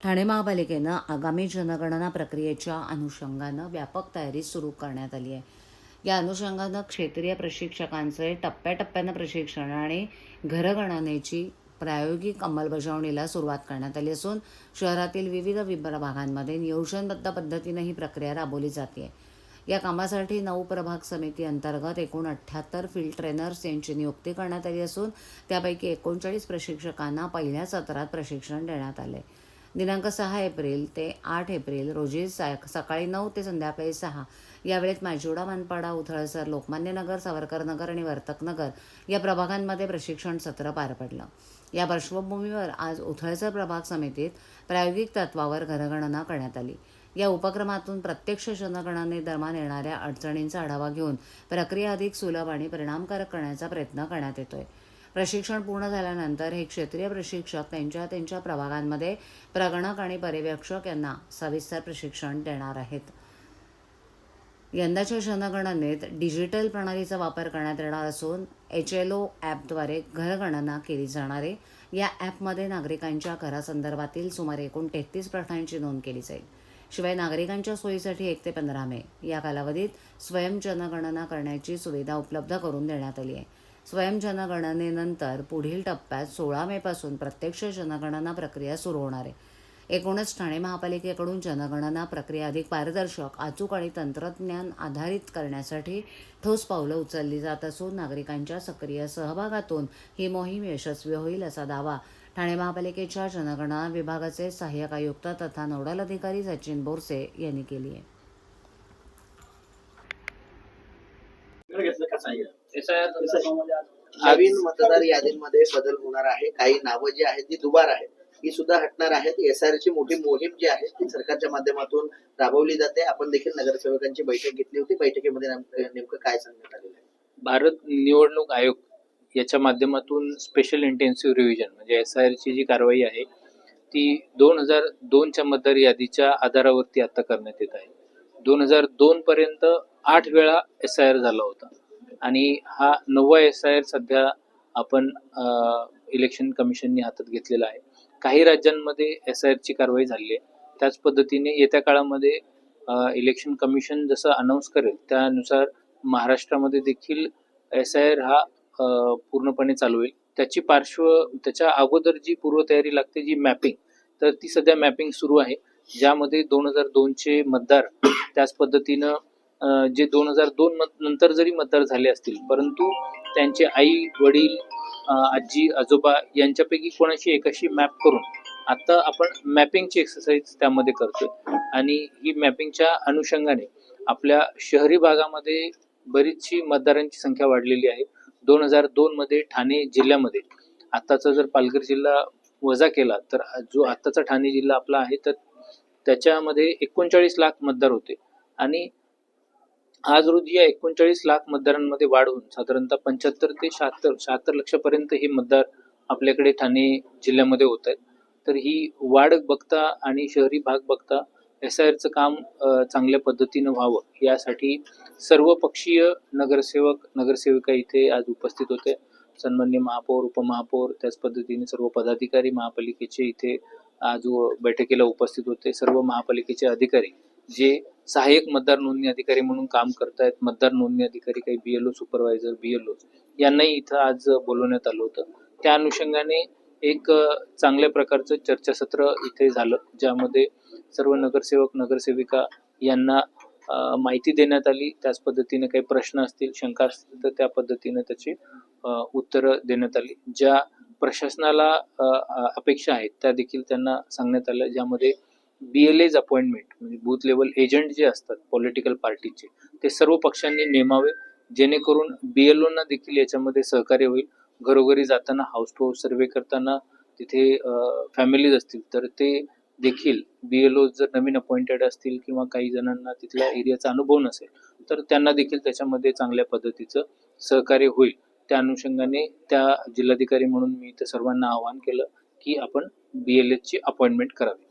ठाणे महापालिकेनं आगामी जनगणना प्रक्रियेच्या अनुषंगानं व्यापक तयारी सुरू करण्यात आली आहे. या अनुषंगानं क्षेत्रीय प्रशिक्षकांचे टप्प्याटप्प्यानं प्रशिक्षण आणि घरगणनेची प्रायोगिक अंमलबजावणीला सुरुवात करण्यात आली असून शहरातील विविध विभागांमध्ये नियोजनबद्ध पद्धतीनं ही प्रक्रिया राबवली जाते. या कामासाठी 9 प्रभाग समिती अंतर्गत एकूण 78 फील्ड ट्रेनर्स यांची नियुक्ती करण्यात आली असून त्यापैकी 39 प्रशिक्षकांना पहिल्या सत्रात प्रशिक्षण देण्यात आले. दिनांक 6 एप्रिल ते 8 एप्रिल रोजी सकाळी 9 ते संध्याकाळी 6 या वेळेत माजिवडा, मनपाडा, उथळसर, लोकमान्य नगर, सावरकर नगर आणि वर्तक नगर या प्रभागांमध्ये प्रशिक्षण सत्र पार पडलं. या पार्श्वभूमीवर आज उथळसर प्रभाग समितीत प्रायोगिक तत्वावर घरगणना करण्यात आली. या उपक्रमातून प्रत्यक्ष जनगणनेदरम्यान येणाऱ्या अडचणींचा आढावा घेऊन प्रक्रिया अधिक सुलभ आणि परिणामकारक करण्याचा प्रयत्न करण्यात येतोय. प्रशिक्षण पूर्ण झाल्यानंतर हे क्षेत्रीय प्रशिक्षक त्यांच्या प्रभागांमध्ये प्रगणक आणि पर्यवेक्षक यांना सविस्तर प्रशिक्षण देणार आहेत. यंदाच्या जनगणनेत डिजिटल प्रणालीचा वापर करण्यात येणार असून HLO ॲपद्वारे घरगणना केली जाणार आहे. या ॲपमध्ये नागरिकांच्या घरासंदर्भातील सुमारे एकूण 33 प्रश्नांची नोंद केली जाईल. शिवाय नागरिकांच्या सोयीसाठी 1 ते 15 मे या कालावधीत स्वयं जनगणना करण्याची सुविधा उपलब्ध करून देण्यात आली आहे. स्वयं जनगणनेनंतर पुढील टप्प्यात 16 मेपासून प्रत्यक्ष जनगणना प्रक्रिया सुरू होणार आहे. एकूणच ठाणे महापालिकेकडून जनगणना प्रक्रिया अधिक पारदर्शक, अचूक आणि तंत्रज्ञान आधारित करण्यासाठी ठोस पावलं उचलली जात असून नागरिकांच्या सक्रिय सहभागातून ही मोहीम यशस्वी होईल असा दावा ठाणे महापालिकेच्या जनगणना विभागाचे सहाय्यक आयुक्त तथा नोडल अधिकारी सचिन बोरसे यांनी केली आहे. नवीन मतदार यादींमध्ये बदल होणार आहे. काही नावं जी आहेत ती दुबार आहेत, ही सुद्धा हटणार आहेत. SIR ची मोठी मोहीम जी आहे ती सरकारच्या माध्यमातून राबवली जाते. आपण देखील नगरसेवकांची बैठक घेतली होती. बैठकीमध्ये नेमकं काय सांगण्यात आलेलं आहे? भारत निवडणूक आयोग याच्या माध्यमातून स्पेशल इंटेन्सिव्ह रिव्हिजन म्हणजे SIR ची जी कारवाई आहे ती 2002च्या मतदार यादीच्या आधारावरती आता करण्यात येत आहे. 2002 पर्यंत 8 वेळा SIR झाला होता आणि हा 9वा SIR सध्या आपण इलेक्शन कमिशनने हातात घेतलेला आहे. काही राज्यांमध्ये SIR ची कारवाई झाली आहे. त्याच पद्धतीने येत्या काळामध्ये इलेक्शन कमिशन जसं अनाऊन्स करेल त्यानुसार महाराष्ट्रामध्ये देखील SIR हा पूर्णपणे चालू होईल. त्याच्या अगोदर जी पूर्वतयारी लागते जी मॅपिंग, तर ती सध्या मॅपिंग सुरू आहे, ज्यामध्ये 2002चे मतदार त्याच पद्धतीनं जे 2002 नंतर जरी मतदार झाले असतील परंतु त्यांचे आई वडील, आजी आजोबा यांच्यापैकी कोणाशी एकाशी मॅप करून आता आपण मॅपिंगची एक्सरसाइज त्यामध्ये करतोय. आणि ही मॅपिंगच्या अनुषंगाने आपल्या शहरी भागामध्ये बरीचशी मतदारांची संख्या वाढलेली आहे. 2002 मध्ये ठाणे जिल्ह्यामध्ये, आताचा जर पालघर जिल्हा वजा केला तर जो आताचा ठाणे जिल्हा आपला आहे तर त्याच्यामध्ये 39 लाख मतदार होते आणि आज रोजी या 39 लाख मतदारांमध्ये वाढ होऊन साधारणतः 75 ते 76 लक्षापर्यंत हे मतदार आपल्याकडे ठाणे जिल्ह्यामध्ये होत आहेत. तर ही वाढ बघता आणि शहरी भाग बघता SIRचं काम चांगल्या पद्धतीनं व्हावं यासाठी सर्व पक्षीय नगरसेवक नगरसेविका इथे आज उपस्थित होते. सन्माननीय महापौर, उपमहापौर, त्याच पद्धतीने सर्व पदाधिकारी महापालिकेचे इथे आज बैठकीला उपस्थित होते. सर्व महापालिकेचे अधिकारी जे सहाय्यक मतदार नोंदणी अधिकारी म्हणून काम करतायत, मतदार नोंदणी अधिकारी, काही BLO सुपरवायझर, BLO यांनाही इथं आज बोलवण्यात आलं होतं. त्या अनुषंगाने एक चांगल्या प्रकारचं चर्चासत्र इथे झालं, ज्यामध्ये सर्व नगरसेवक नगरसेविका यांना माहिती देण्यात आली. त्याच पद्धतीने काही प्रश्न असतील, शंका असतील तर त्या पद्धतीने त्याची उत्तरं देण्यात आली. ज्या प्रशासनाला अपेक्षा आहेत त्या देखील त्यांना सांगण्यात आल्या, ज्यामध्ये BLA's अपॉइंटमेंट म्हणजे बूथ लेवल एजंट जे असतात पॉलिटिकल पार्टीचे ते सर्व पक्षांनी नेमावे, जेणेकरून BLOना देखील याच्यामध्ये सहकार्य होईल. घरोघरी जाताना, हाऊस टू हाऊस सर्वे करताना तिथे फॅमिलीज असतील तर ते देखील BLO जर नवीन अपॉइंटेड असतील किंवा काही जणांना तिथल्या एरियाचा अनुभव नसेल तर त्यांना देखील त्याच्यामध्ये चांगल्या पद्धतीचं सहकार्य होईल. त्या अनुषंगाने त्या जिल्हाधिकारी म्हणून मी इथे सर्वांना आवाहन केलं की आपण BLAची अपॉइंटमेंट करावी.